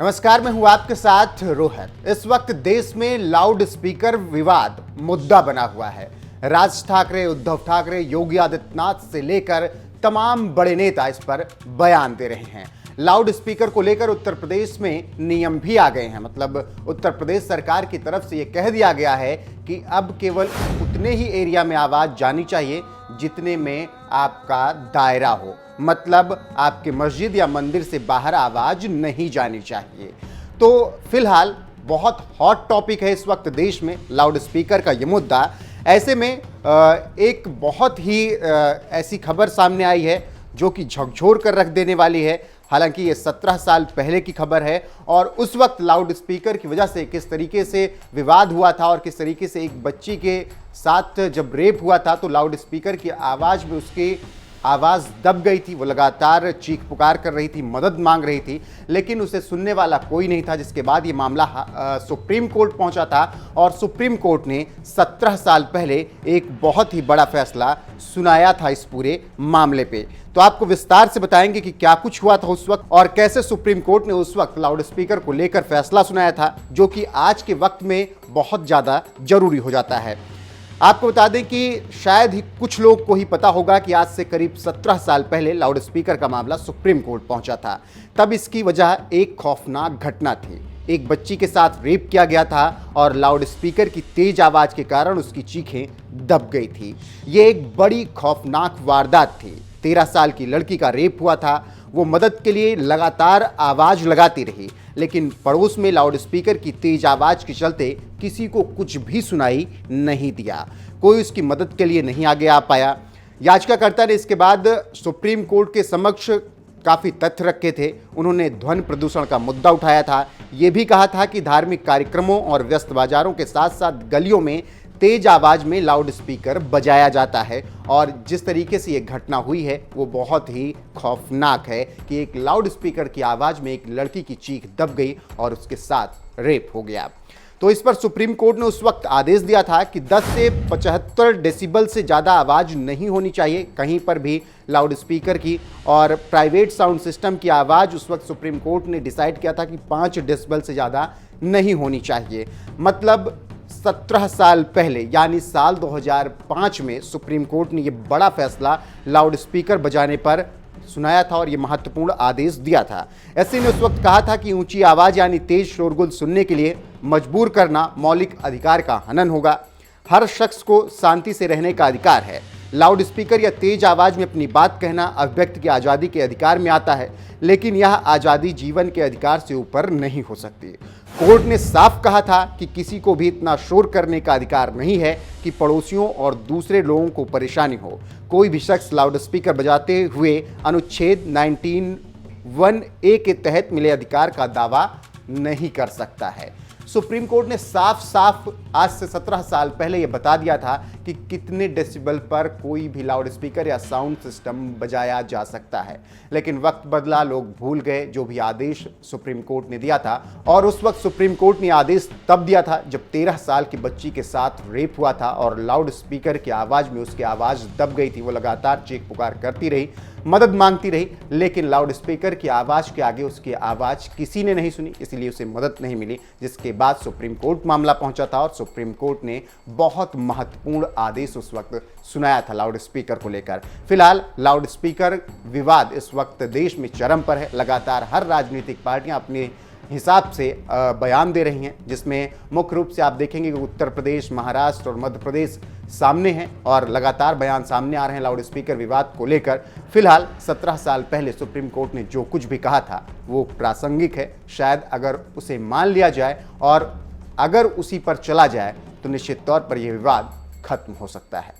नमस्कार, मैं हूं आपके साथ रोहन। इस वक्त देश में लाउड स्पीकर विवाद मुद्दा बना हुआ है। राज ठाकरे, उद्धव ठाकरे, योगी आदित्यनाथ से लेकर तमाम बड़े नेता इस पर बयान दे रहे हैं। लाउड स्पीकर को लेकर उत्तर प्रदेश में नियम भी आ गए हैं। मतलब उत्तर प्रदेश सरकार की तरफ से यह कह दिया गया है कि अब केवल उतने ही एरिया में आवाज जानी चाहिए जितने में आपका दायरा हो। मतलब आपके मस्जिद या मंदिर से बाहर आवाज नहीं जानी चाहिए। तो फिलहाल बहुत हॉट टॉपिक है इस वक्त देश में लाउड स्पीकर का ये मुद्दा। ऐसे में एक बहुत ही ऐसी खबर सामने आई है जो कि झकझोर कर रख देने वाली है। हालांकि ये 17 साल पहले की खबर है और उस वक्त लाउड स्पीकर की वजह से किस तरीके से विवाद हुआ था और किस तरीके से एक बच्ची के साथ जब रेप हुआ था तो लाउड स्पीकर की आवाज़ में उसकी आवाज़ दब गई थी। वो लगातार चीख पुकार कर रही थी, मदद मांग रही थी, लेकिन उसे सुनने वाला कोई नहीं था। जिसके बाद ये मामला सुप्रीम कोर्ट पहुंचा था और सुप्रीम कोर्ट ने 17 साल पहले एक बहुत ही बड़ा फैसला सुनाया था इस पूरे मामले पे। तो आपको विस्तार से बताएंगे कि क्या कुछ हुआ था उस वक्त और कैसे सुप्रीम कोर्ट ने उस वक्त लाउड स्पीकर को लेकर फैसला सुनाया था, जो कि आज के वक्त में बहुत ज़्यादा जरूरी हो जाता है। आपको बता दें कि शायद ही कुछ लोग को ही पता होगा कि आज से करीब 17 साल पहले लाउड स्पीकर का मामला सुप्रीम कोर्ट पहुंचा था। तब इसकी वजह एक खौफनाक घटना थी। एक बच्ची के साथ रेप किया गया था और लाउड स्पीकर की तेज आवाज के कारण उसकी चीखें दब गई थी। ये एक बड़ी खौफनाक वारदात थी। 13 साल की लड़की का रेप हुआ था। वो मदद के लिए लगातार आवाज लगाती रही, लेकिन पड़ोस में लाउड स्पीकर की तेज आवाज के चलते किसी को कुछ भी सुनाई नहीं दिया। कोई उसकी मदद के लिए नहीं आगे आ पाया। याचिकाकर्ता ने इसके बाद सुप्रीम कोर्ट के समक्ष काफ़ी तथ्य रखे थे। उन्होंने ध्वनि प्रदूषण का मुद्दा उठाया था। ये भी कहा था कि धार्मिक कार्यक्रमों और व्यस्त बाजारों के साथ साथ गलियों में तेज आवाज में लाउड स्पीकर बजाया जाता है और जिस तरीके से ये घटना हुई है वो बहुत ही खौफनाक है कि एक लाउड स्पीकर की आवाज में एक लड़की की चीख दब गई और उसके साथ रेप हो गया। तो इस पर सुप्रीम कोर्ट ने उस वक्त आदेश दिया था कि 10 से 75 डेसिबल से ज़्यादा आवाज़ नहीं होनी चाहिए कहीं पर भी लाउड स्पीकर की। और प्राइवेट साउंड सिस्टम की आवाज़ उस वक्त सुप्रीम कोर्ट ने डिसाइड किया था कि 5 डेसिबल से ज़्यादा नहीं होनी चाहिए। मतलब 17 साल पहले यानी साल 2005 में सुप्रीम कोर्ट ने यह बड़ा फैसला लाउड स्पीकर बजाने पर सुनाया था और यह महत्वपूर्ण आदेश दिया था। ऐसे ने उस वक्त कहा था कि ऊंची आवाज यानी तेज शोरगुल सुनने के लिए मजबूर करना मौलिक अधिकार का हनन होगा। हर शख्स को शांति से रहने का अधिकार है। लाउड स्पीकर या तेज आवाज में अपनी बात कहना अभिव्यक्ति की आज़ादी के अधिकार में आता है, लेकिन यह आज़ादी जीवन के अधिकार से ऊपर नहीं हो सकती। कोर्ट ने साफ कहा था कि किसी को भी इतना शोर करने का अधिकार नहीं है कि पड़ोसियों और दूसरे लोगों को परेशानी हो। कोई भी शख्स लाउड स्पीकर बजाते हुए अनुच्छेद 19(1)(a) के तहत मिले अधिकार का दावा नहीं कर सकता है। सुप्रीम कोर्ट ने साफ साफ आज से 17 साल पहले यह बता दिया था कि कितने डेसिबल पर कोई भी लाउड स्पीकर या साउंड सिस्टम बजाया जा सकता है। लेकिन वक्त बदला, लोग भूल गए जो भी आदेश सुप्रीम कोर्ट ने दिया था। और उस वक्त सुप्रीम कोर्ट ने आदेश तब दिया था जब 13 साल की बच्ची के साथ रेप हुआ था और लाउड स्पीकर की आवाज़ में उसकी आवाज़ दब गई थी। वो लगातार चीख पुकार करती रही, मदद मांगती रही, लेकिन लाउड स्पीकर की आवाज़ के आगे उसकी आवाज़ किसी ने नहीं सुनी, इसलिए उसे मदद नहीं मिली। जिसके बाद सुप्रीम कोर्ट मामला पहुंचा था और सुप्रीम कोर्ट ने बहुत महत्वपूर्ण आदेश उस वक्त सुनाया था लाउड स्पीकर को लेकर। फिलहाल लाउड स्पीकर विवाद इस वक्त देश में चरम पर है। लगातार हर राजनीतिक पार्टियां अपने हिसाब से बयान दे रही हैं, जिसमें मुख्य रूप से आप देखेंगे कि उत्तर प्रदेश, महाराष्ट्र और मध्य प्रदेश सामने हैं और लगातार बयान सामने आ रहे हैं लाउड स्पीकर विवाद को लेकर। फिलहाल 17 साल पहले सुप्रीम कोर्ट ने जो कुछ भी कहा था वो प्रासंगिक है। शायद अगर उसे मान लिया जाए और अगर उसी पर चला जाए तो निश्चित तौर पर यह विवाद खत्म हो सकता है।